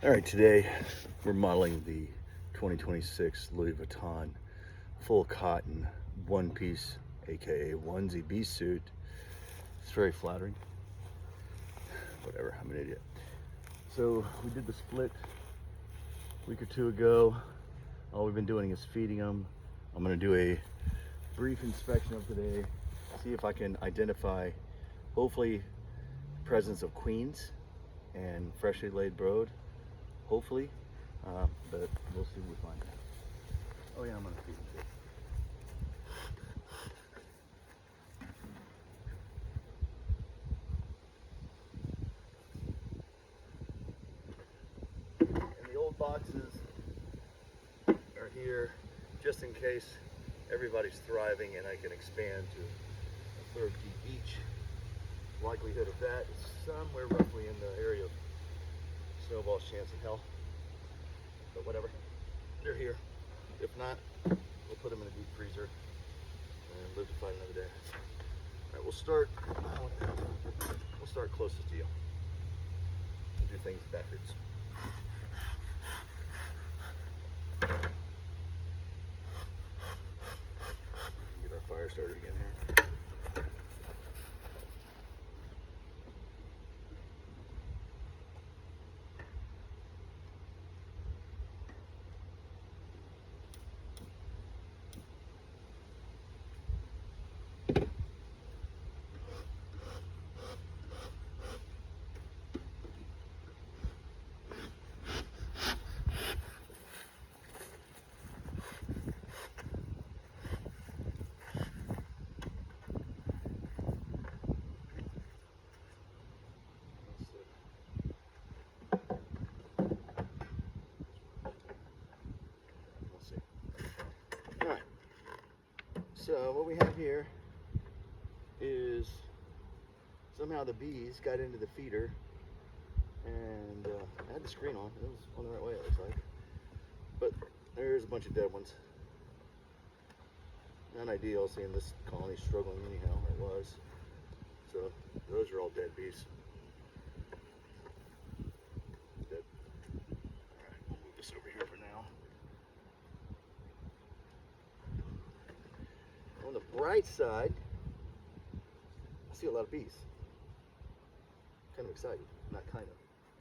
All right, today we're modeling the 2026 Louis Vuitton full cotton one piece, aka onesie bee suit. It's very flattering. Whatever, I'm an idiot. So we did the split a week or two ago. All we've been doing is feeding them. I'm gonna do a brief inspection of today, see if I can identify, hopefully, presence of queens and freshly laid brood. Hopefully, but we'll see what we find. Oh yeah, I'm gonna feed them too. And the old boxes are here just in case everybody's thriving and I can expand to a third key each. Likelihood of that is somewhere roughly in the area of snowball's chance in hell. But whatever, they're here. If not, we'll put them in a deep freezer and live to fight another day. All right, we'll start closest to you. We'll do things backwards. Get our fire started again here. So what we have here is somehow the bees got into the feeder, and I had the screen on. It was on the right way, it looks like. But there's a bunch of dead ones. Not ideal seeing this colony struggling anyhow, it was. So those are all dead bees. Dead. All right, we'll move this over here for now. On the bright side, I see a lot of bees. Kind of excited. Not kind of.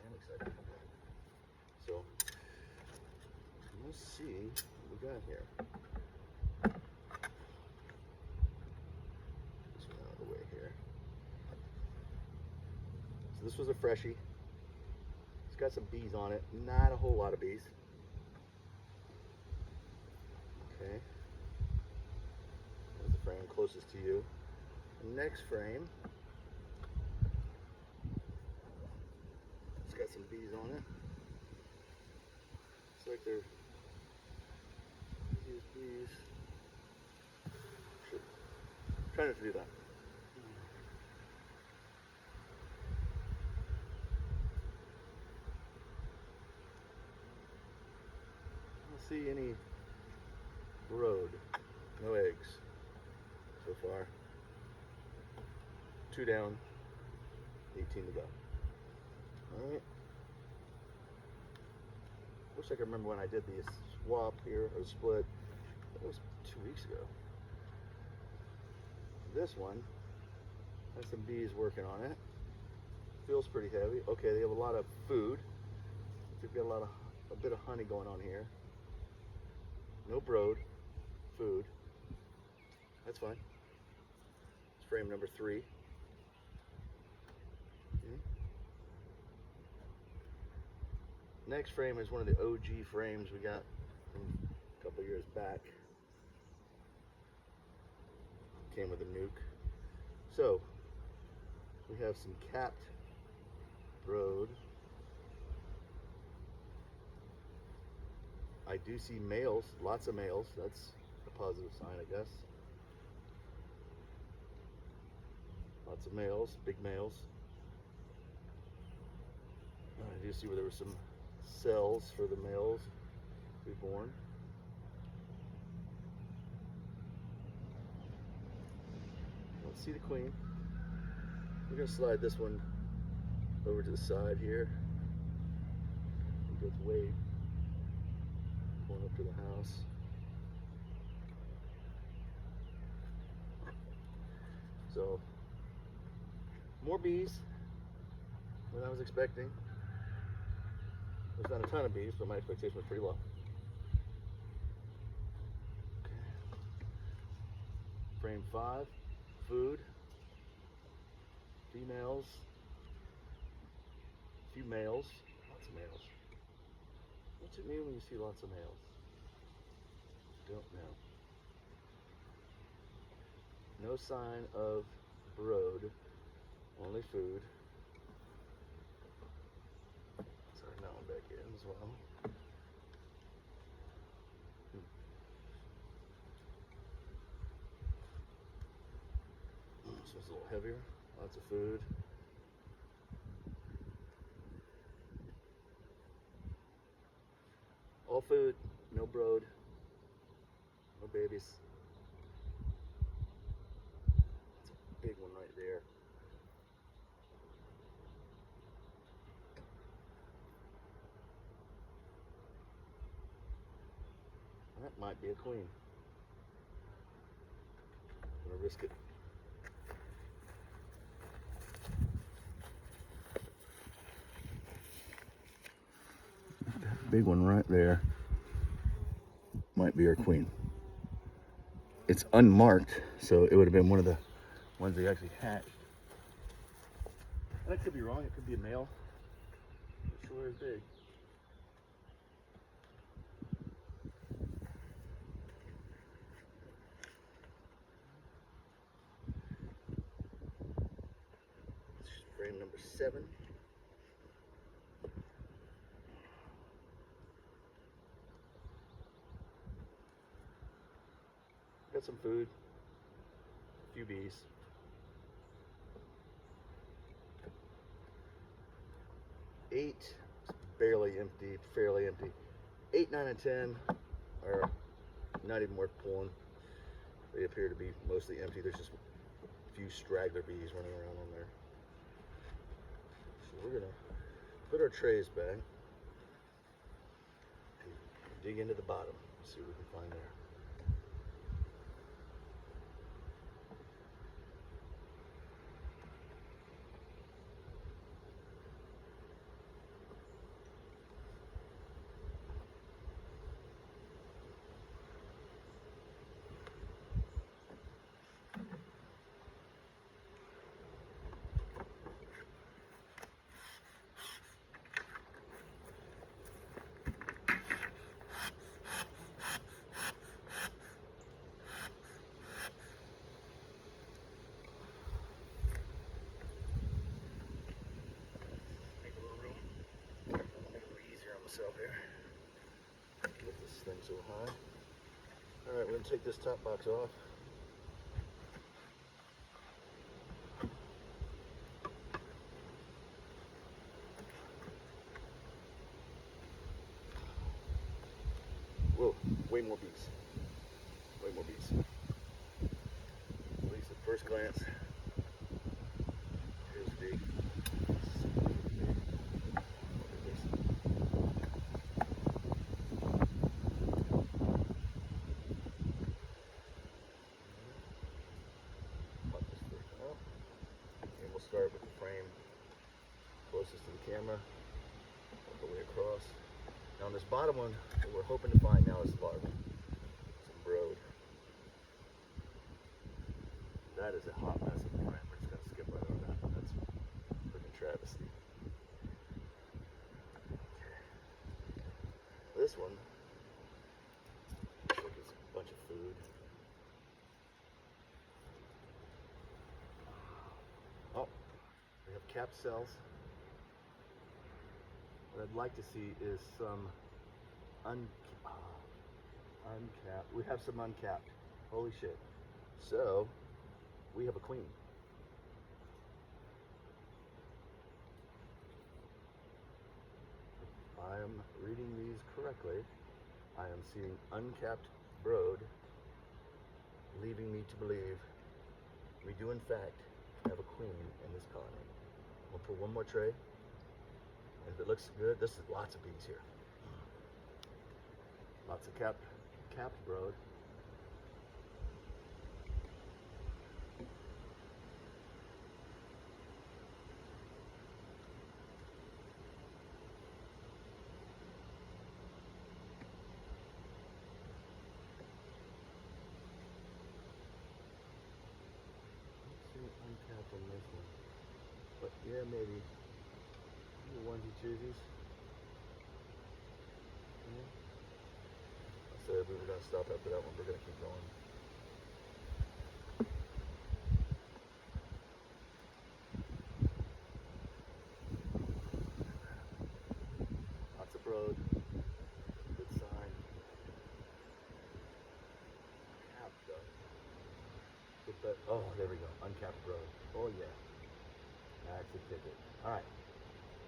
I am excited. So, let's see what we got here. This one out of the way here. So this was a freshie. It's got some bees on it. Not a whole lot of bees. Okay. There's the frame closest to you. The next frame. It's got some bees on it. Looks like they're bees. Try not to do that. I don't see any brood. No eggs so far. 2 down, 18 to go. Alright. Wish I could remember when I did the swap here, or split. It was 2 weeks ago. This one has some bees working on it. Feels pretty heavy. Okay, they have a lot of food. They've got a bit of honey going on here. No brood, food. That's fine. It's frame number 3. Okay. Next frame is one of the OG frames we got from a couple years back. Came with a nuke. So we have some capped brood. I do see males, lots of males. That's a positive sign, I guess. Lots of males, big males. I do see where there were some cells for the males to be born. Let's see the queen. We're going to slide this one over to the side here. its weight. Pulling up to the house. So, more bees than I was expecting. There's not a ton of bees, but my expectation was pretty low. Okay. Frame 5, food, females, a few males, lots of males. What's it mean when you see lots of males? Don't know. No sign of brood, only food. Sorry, now I'm back in as well. This one's a little heavier, lots of food. All food, no brood, no babies. That's a big one right there. That might be a queen. I'm gonna risk it. That big one right there might be our queen. It's unmarked, so it would have been one of the ones they actually hatched. And I could be wrong, it could be a male. It sure is big. Frame number 7. Got some food, a few bees. 8, barely empty, fairly empty. 8, 9, and 10 are not even worth pulling. They appear to be mostly empty. There's just a few straggler bees running around on there. So we're gonna put our trays back and dig into the bottom, see what we can find there. Here. Get this thing so high. Alright, we're going to take this top box off. Whoa, way more bees. Way more bees. At least at first glance. Here's a bee. Start with the frame closest to the camera, all the way across. Now on this bottom one, what we're hoping to find now is larva, some brood. That is a hot mess of a frame. We're just gonna skip right over that. That's a freaking travesty. Okay. This one looks like it's a bunch of food. Oh, we have capped cells. What I'd like to see is some uncapped. We have some uncapped. Holy shit. So, we have a queen. If I am reading these correctly, I am seeing uncapped brood, leaving me to believe we do in fact have a queen in this colony. We'll pull one more tray. If it looks good, this is lots of bees here. Lots of capped brood. Uncapped on this one, but yeah, maybe the onesie twosies. Yeah. I said we were gonna stop after that one. We're gonna keep going. Lots of brood. Good sign. Capped though. Oh, there we go. Uncapped brood. Oh yeah. That's a ticket. All right.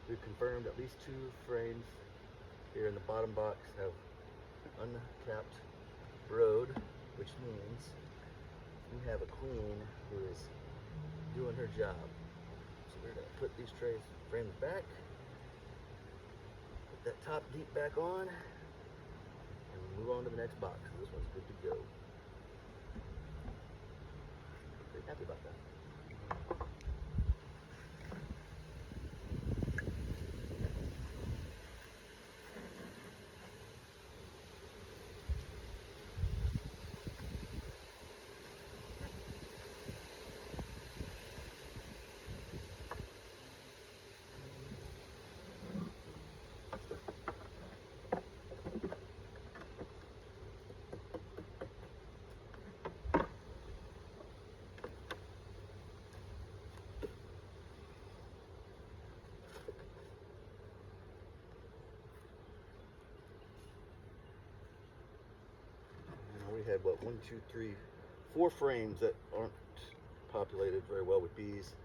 We've confirmed at least 2 frames here in the bottom box have uncapped brood, which means we have a queen who is doing her job. So we're gonna put these frames back, put that top deep back on, and move on to the next box. This one's good to go. Pretty happy about that. We had what, 1, 2, 3, 4 frames that aren't populated very well with bees,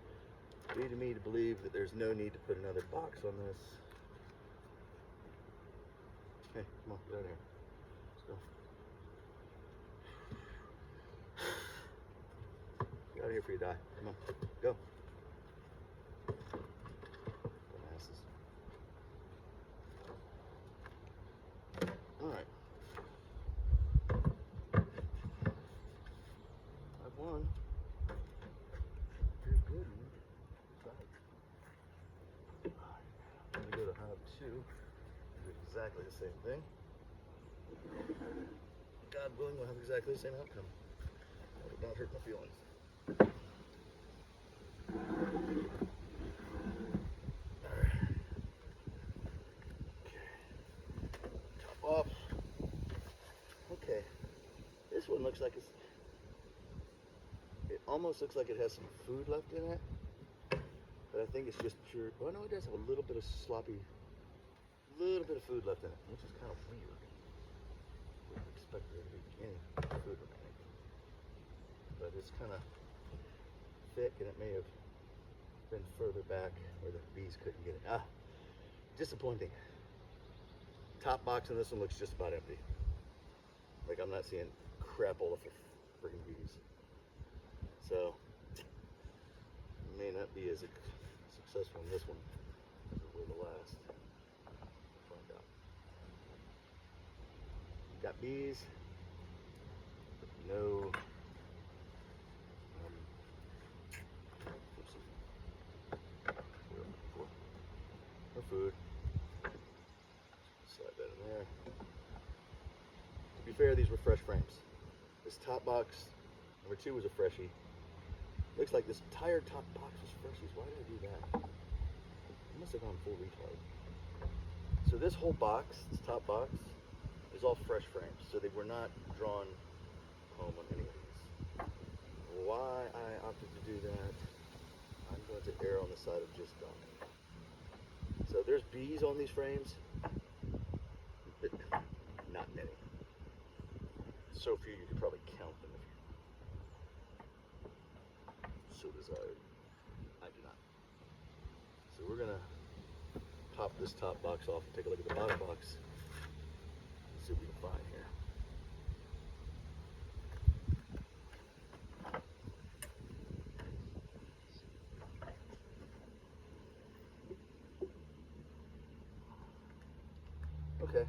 leading me to believe that there's no need to put another box on this. Hey, come on, get out of here. Let's go. Get out of here before you die. Come on, go. Dumbasses. All right. I've won. You're good, man. I'm gonna go to hive 2. Do exactly the same thing. God willing, we'll have exactly the same outcome. That would not hurt my feelings. Alright. Okay. Top off. Okay. This one looks like it almost looks like it has some food left in it. But I think it's just pure. Oh no, it does have a little bit of food left in it, which is kind of weird. Wouldn't expect there to be any food remaining. But it's kind of thick, and it may have been further back where the bees couldn't get it. Disappointing. Top box on this one looks just about empty. Like I'm not seeing crapola for freaking bees. So may not be as successful in this one as it will the last. Find out. Got bees. No. No food. Slide that in there. To be fair, these were fresh frames. This top box, number 2, was a freshie. Looks like this entire top box was freshies. Why did I do that? I must have gone full retard. So this whole box, this top box, is all fresh frames. So they were not drawn home on any of these. Why I opted to do that, I'm going to err on the side of just dumb. So there's bees on these frames, but not many. So few you could probably count them if you so desired. I do not. So we're gonna pop this top box off and take a look at the bottom box and see what we can find here. Okay,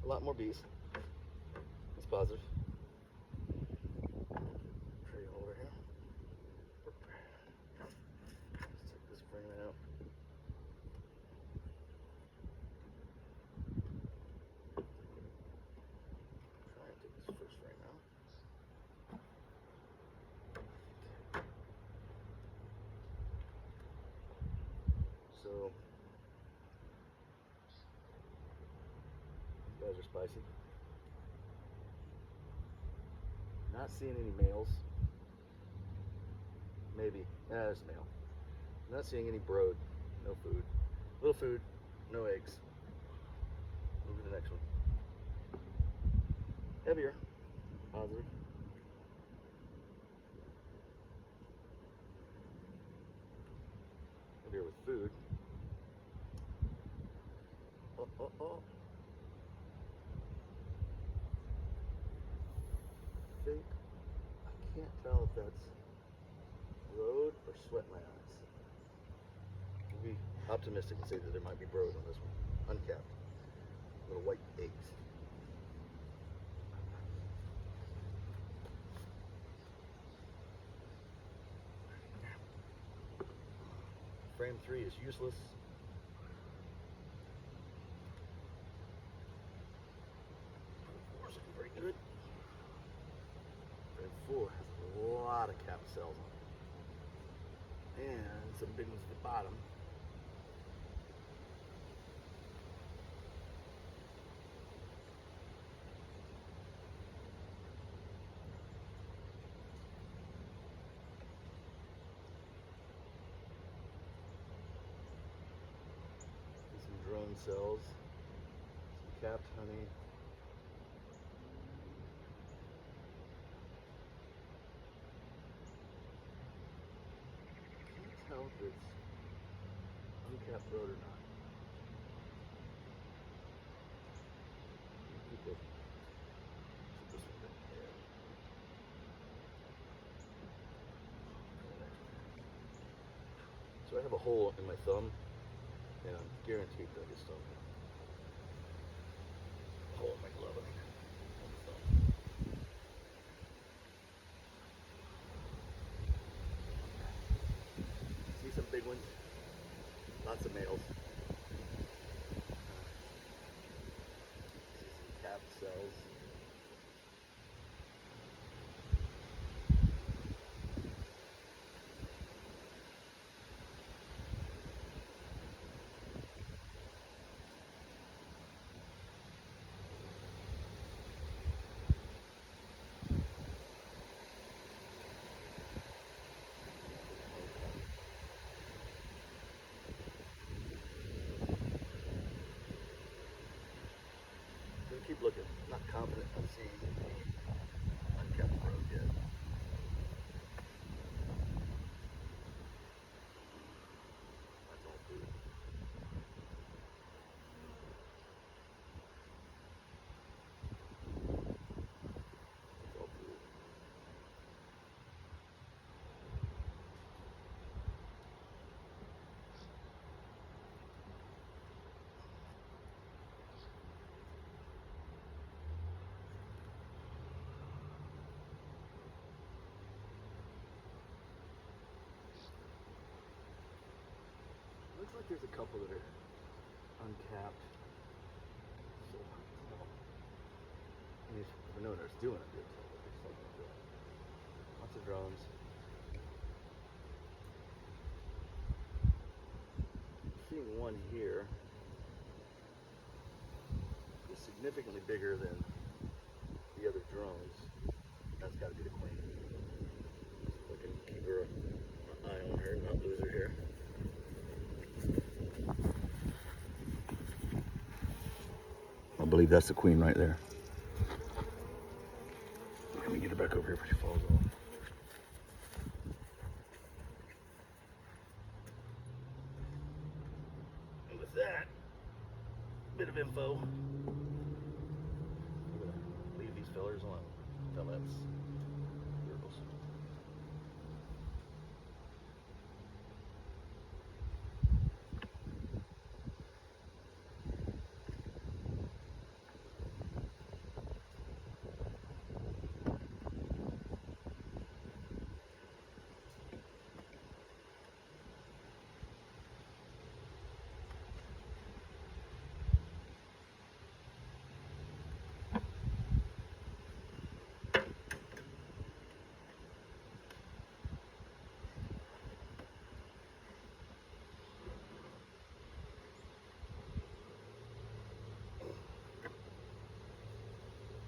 a lot more bees. That's positive. Tray holder here. Let's take this frame out. Try and take this first frame out. So, you guys are spicy. Not seeing any males. Maybe. There's a male. Not seeing any brood. No food. Little food. No eggs. Move to the next one. Heavier. Positive. Heavier with food. Oh, oh, oh. I can't tell if that's brood or sweat my eyes. I'll be optimistic and say that there might be brood on this one. Uncapped. Little white eggs. Frame 3 is useless. Frame 4 is looking very good. Frame 4 has a lot of capped cells on it. And some big ones at the bottom. Drone cells, some capped honey. Can't tell if it's uncapped brood or not. Keep this one there. So I have a hole in my thumb. And I'm guaranteed that it's still a hole in my glove. See some big ones? Lots of males. See some capped cells. Keep looking. Not confident I'm seeing any uncapped brood yet. That's all food. That's all food. Looks like there's a couple that are uncapped. So, I mean, if no one else doing it, good. Lots of drones. Seeing one here is significantly bigger than the other drones. That's got to be the queen. So I can keep her an eye on her, not lose her here. I believe that's the queen right there. Let me get her back over here before she falls off. And with that bit of info, I'm gonna leave these fellers alone. Fellets. Girls.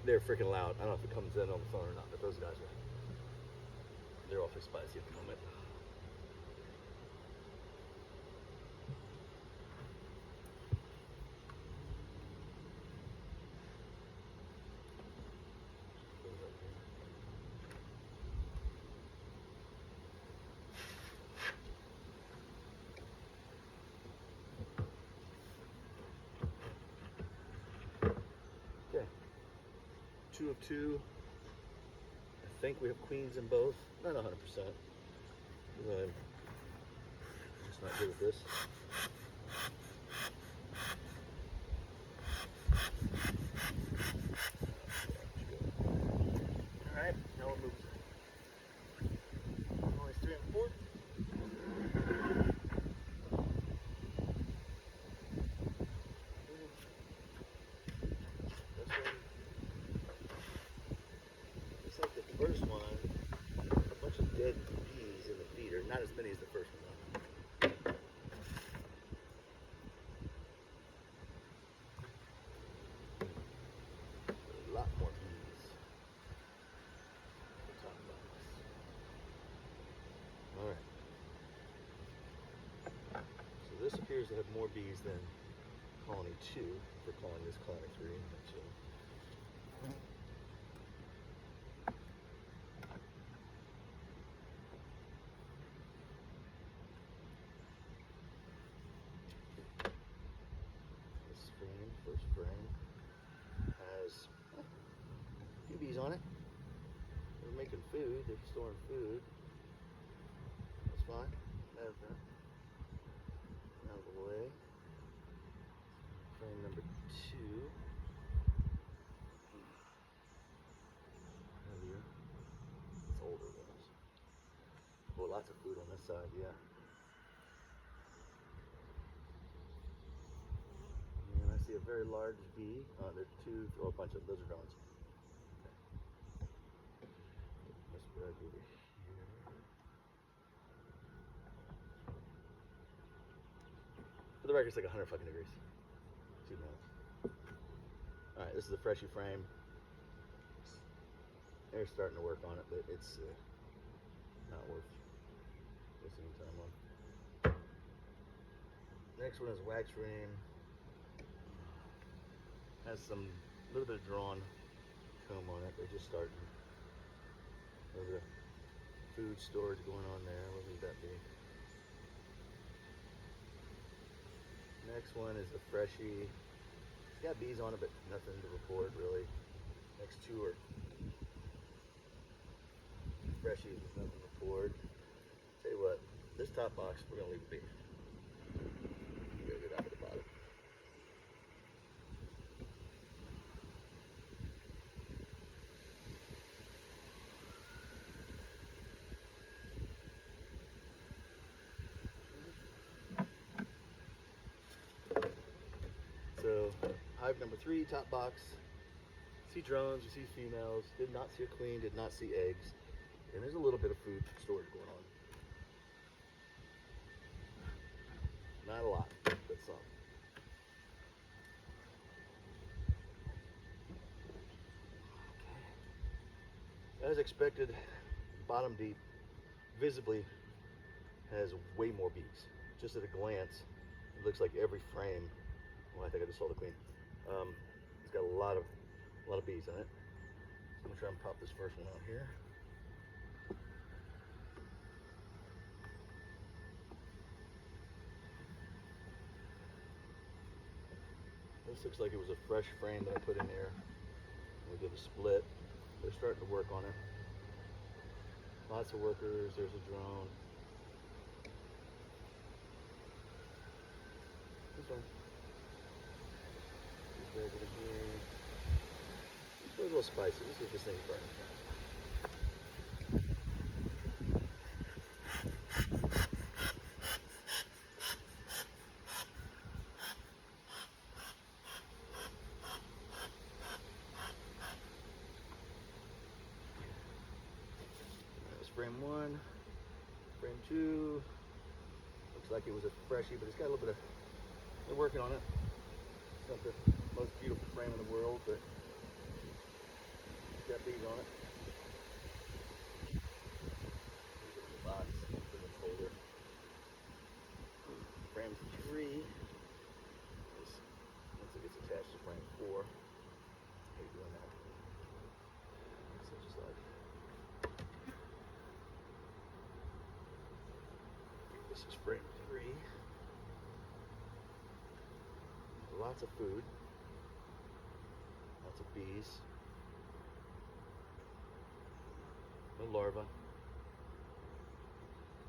They're freaking loud. I don't know if it comes in on the phone or not, but those guys are, they're awfully spicy at the moment. Okay, 2 of 2. I think we have queens in both. Not 100%. I'm just not good at this. All right, now we'll move. Only 3 and 4. It's like the first one, a bunch of dead bees in the feeder. Not as many as the first one, though. A lot more bees. All right. So this appears to have more bees than colony 2. If we're calling this colony 3. This frame, first frame, has a few bees on it. They're making food. They're storing food. That's fine. Out of the way. Frame number 2. Heavier. It's older ones. Well, lots of food on this side, yeah. And I see a very large bee. There's 2, or a bunch of lizard drones. Let's spread over here. For the record, it's like 100 fucking degrees. 2 minutes. All right, this is a freshie frame. They're starting to work on it, but it's not worth wasting time on. Next one is wax frame. Has some little bit of drawn comb on it. They're just starting. There's a food storage going on there. What would that be? Next one is a freshie. It's got bees on it, but nothing to report really. Next 2 are freshies with nothing to report. Tell you what, this top box we're gonna leave it be. You gotta go down to the bottom. So, hive number 3, top box. See drones, you see females. Did not see a queen, did not see eggs. And there's a little bit of food storage going on. Not a lot, but some. Okay. As expected, bottom deep visibly has way more bees. Just at a glance, it looks like every frame. Well, I think I just saw the queen. It's got a lot of bees in it. So I'm gonna try and pop this first one out here. This looks like it was a fresh frame that I put in there. We did a split. They're starting to work on it. Lots of workers. There's a drone. This one. This over here. It's a little spicy. Let's see if this thing's burning. Frame 1, frame 2, looks like it was a freshie, but it's got a little bit of, they're working on it. It's not the most beautiful frame in the world, but bees on it. There's the box in the folder. Frame 3 is once it gets attached to frame 4. How you doing that? So just like this is frame 3. Lots of food, lots of bees, no larva,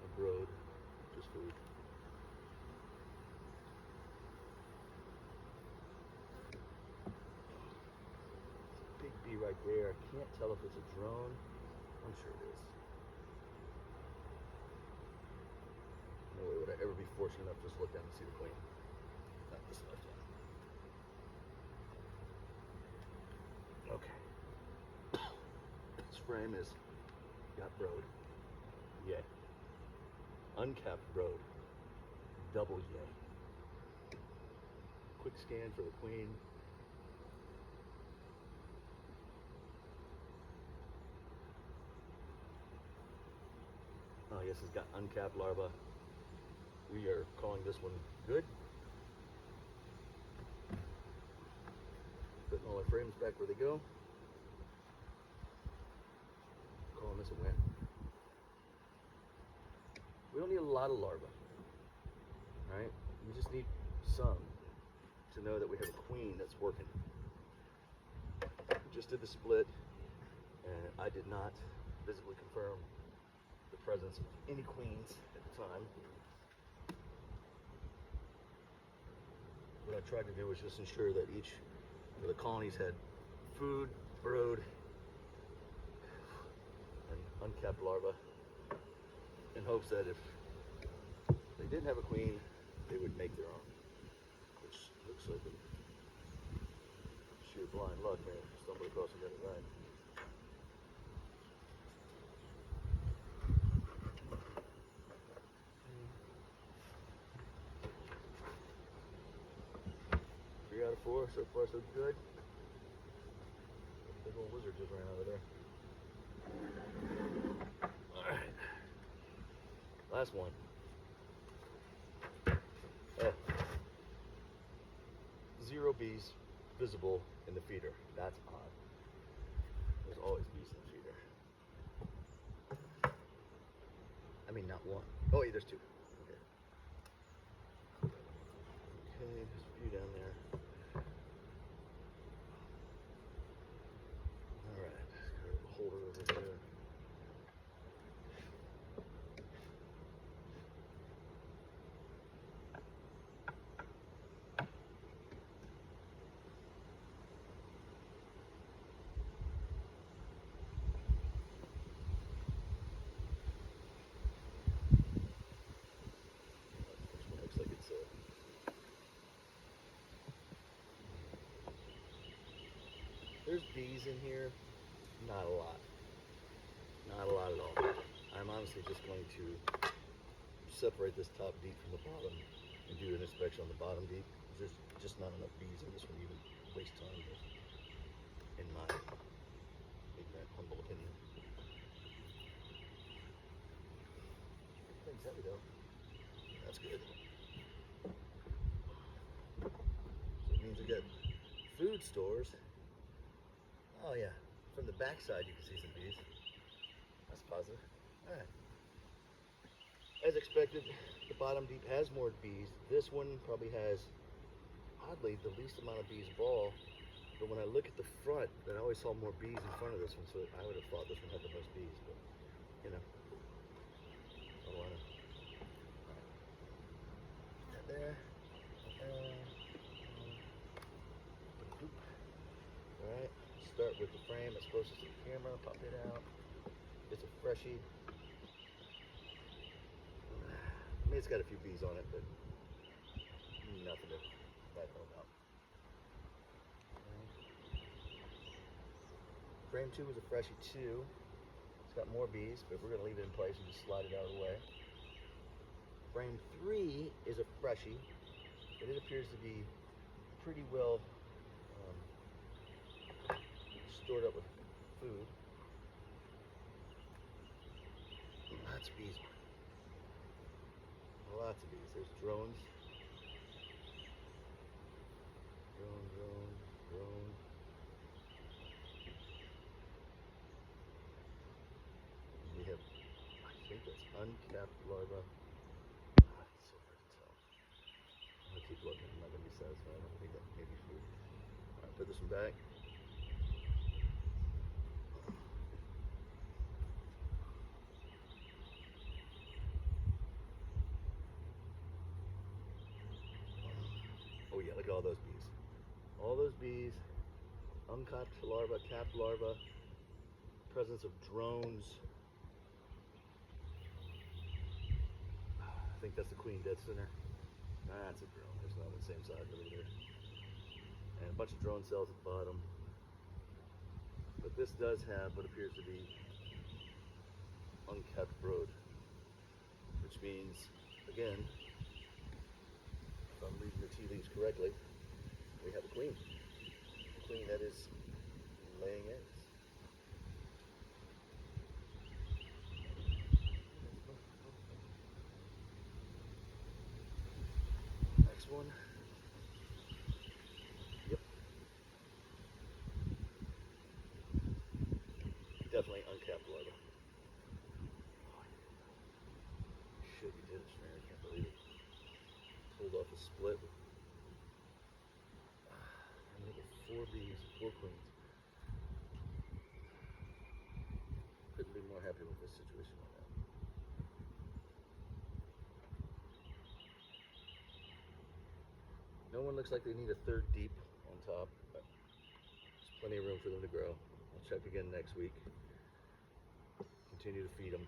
no brood, just food. It's a big bee right there. I can't tell if it's a drone. I'm sure it is. No way would I ever be fortunate enough to just look down and see the queen. Not this lifetime. Okay. This frame is got brood. Yay. Uncapped brood. Double yay. Quick scan for the queen. Oh yes, it's got uncapped larva. We are calling this one good. Putting all our frames back where they go. Calling this a win. We don't need a lot of larvae, right? We just need some to know that we have a queen that's working. We just did the split, and I did not visibly confirm the presence of any queens at the time. What I tried to do was just ensure that each of the colonies had food, brood, and uncapped larvae, in hopes that if they didn't have a queen, they would make their own. Which looks like a sheer blind luck here. Stumbled across and got it right. Three out of 4, so far so good. Big old wizard just ran out of there. Alright. Last one. Oh. 0 bees visible in the feeder. That's odd. There's always bees in the feeder. I mean, not one. Oh, wait, there's 2. Okay. Okay, there's a few down there. Alright, let's go to the holder over there. Looks like it's there's bees in here. Not a lot. Not a lot at all. I'm honestly just going to separate this top deep from the bottom and do an inspection on the bottom deep. There's just not enough bees in this one to even waste time with, in my ignorant, humble opinion. Thing's heavy though. That's good. So it means I got food stores. Oh yeah, from the backside you can see some bees. That's positive. All right. As expected, the bottom deep has more bees. This one probably has, oddly, the least amount of bees of all. But when I look at the front, then I always saw more bees in front of this one, so I would have thought this one had the most bees. But you know, I don't want to. That there. All right. Start with the frame that's closest to the camera. Pop it out. It's a freshie. I mean, it's got a few bees on it, but nothing to write home about. Frame 2 is a freshie too. It's got more bees, but we're going to leave it in place and just slide it out of the way. Frame 3 is a freshie, but it appears to be pretty well stored up with food. Lots of bees. Lots of bees. There's drones. Drone. We have, I think that's uncapped larva. It's so hard to tell. I'm gonna keep looking. I'm not gonna be satisfied. I think that may be food. All right, put this one back. Oh yeah, look at all those bees. All those bees, uncapped larva, capped larva, presence of drones. I think that's the queen dead center. That's a drone. It's not on the same side over there. And a bunch of drone cells at the bottom. But this does have what appears to be uncapped brood, which means, again, if I'm reading the tea leaves correctly, we have a queen. A queen that is laying eggs. Next one. Yep. Definitely uncapped larva. Shit, you did it, Schmear. I can't believe it. Pulled off a split. And we get 4 bees, 4 queens. Couldn't be more happy with this situation right now. No one looks like they need a 3rd deep on top, but there's plenty of room for them to grow. I'll check again next week. Continue to feed them.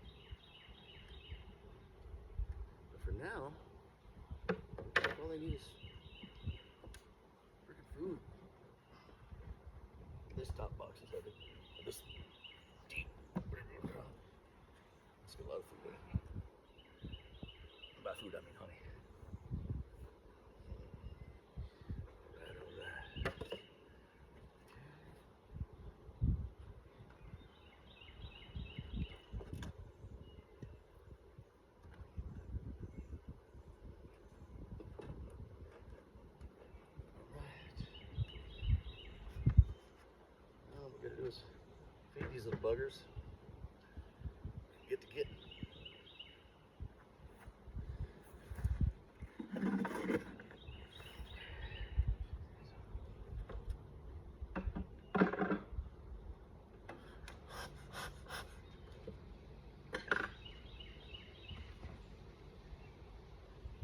But for now, all they need is freaking food. This top box is heavy. This deep. Let's get a lot of food in it. By food, I mean honey. What we're gonna do is feed these little buggers. Get to get.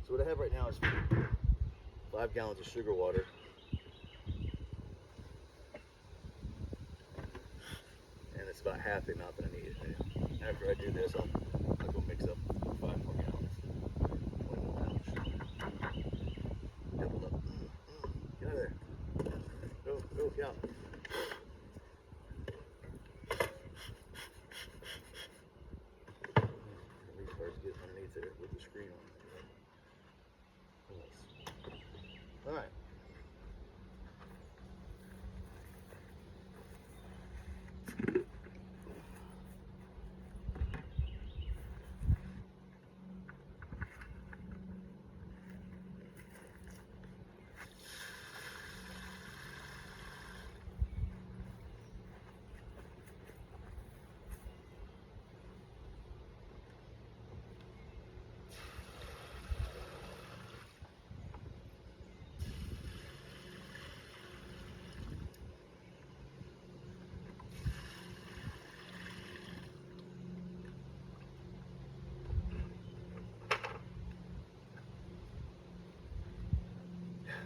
So what I have right now is 5 gallons of sugar water. And it's about half the amount that I need. After I do this, I'll go mix up 5 more gallons. 20 more pounds of sugar. Double up. Get out of there. Go, yeah. These parts get underneath there with the screen on. All right.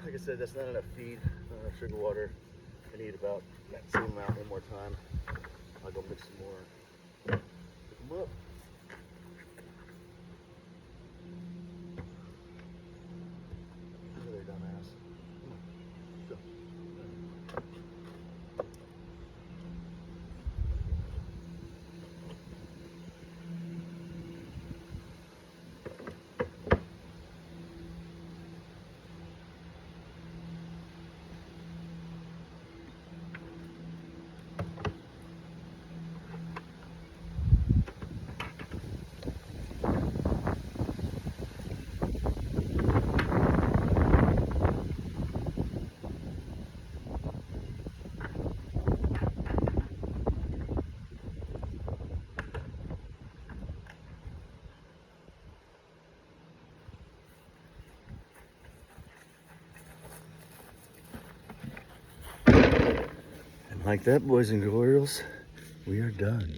Like I said, that's not enough feed, not enough sugar water. I need about that same amount one more time. I'll go mix some more. Pick them up. Over there, dumbass. Come on. Go. like that, boys and girls, we are done.